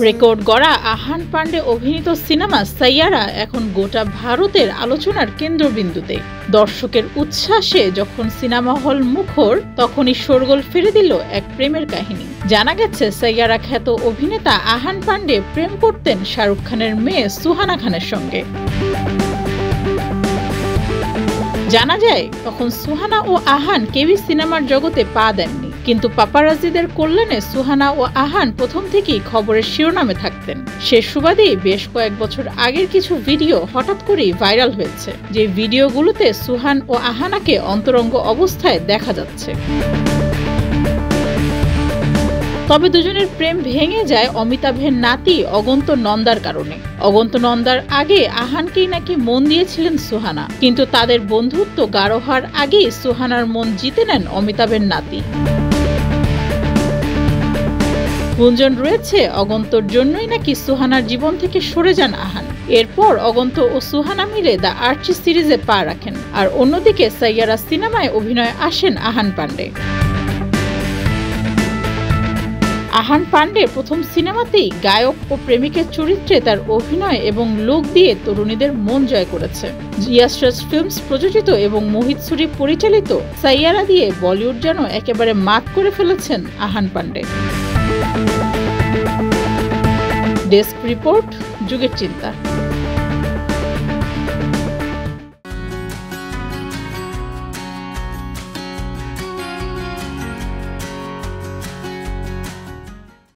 Record গড়া আহান পান্ডে অভিনীত cinema Saiyaara এখন গোটা ভারতের আলোচনার কেন্দ্রবিন্দুতে। দর্শকের উচ্ছ্বাসে যখন সিনেমা হল মুখর, তখনই শোরগোল ফিরে দিল এক প্রেমের কাহিনী। জানা গেছে সাইয়ারা খ্যাত অভিনেতা আহান পান্ডে প্রেম করতেন শাহরুখ খানের মেয়ে সুহানা খানের সঙ্গে। জানা যায় তখন সুহানা ও আহান কেউই সিনেমার জগতে পা দেননি, কিন্তু পাপারাজিদের কল্যাণে সুহানা ও আহান প্রথম থেকেই খবরের শিরোনামে থাকতেন। সে সুবাদেই বেশ কয়েক বছর আগের কিছু ভিডিও হঠাৎ করেই ভাইরাল হয়েছে, যে ভিডিওগুলোতে সুহান ও আহানাকে অন্তরঙ্গ অবস্থায় দেখা যাচ্ছে। তবে দুজনের প্রেম ভেঙে যায় অমিতাভের নাতি অগন্ত নন্দার কারণে। অগন্ত নন্দার আগে আহানকেই নাকি মন দিয়েছিলেন সুহানা, কিন্তু তাদের বন্ধুত্ব গাঢ় হওয়ার আগেই সুহানার মন জিতে নেন অমিতাভের নাতি। গুঞ্জন রয়েছে অগন্তর জন্যই নাকি সুহানার জীবন থেকে সরে যান আহান। এরপর অগন্ত ও সুহানা মিলে দ্য আর্চি সিরিজে পা রাখেন, আর অন্যদিকে সাইয়ারা সিনেমায় অভিনয়ে আসেন আহান পান্ডে। আহান পান্ডে প্রথম সিনেমাতেই গায়ক ও প্রেমিকের চরিত্রে তার অভিনয় এবং লুক দিয়ে তরুণীদের মন জয় করেছে। জিয়াস্ট্রাস ফিল্মস প্রযোজিত এবং মোহিত সুরি পরিচালিত সাইয়ারা দিয়ে বলিউড যেন একেবারে মাত করে ফেলেছেন আহান পান্ডে। ডেস্ক রিপোর্ট, যুগের চিন্তা।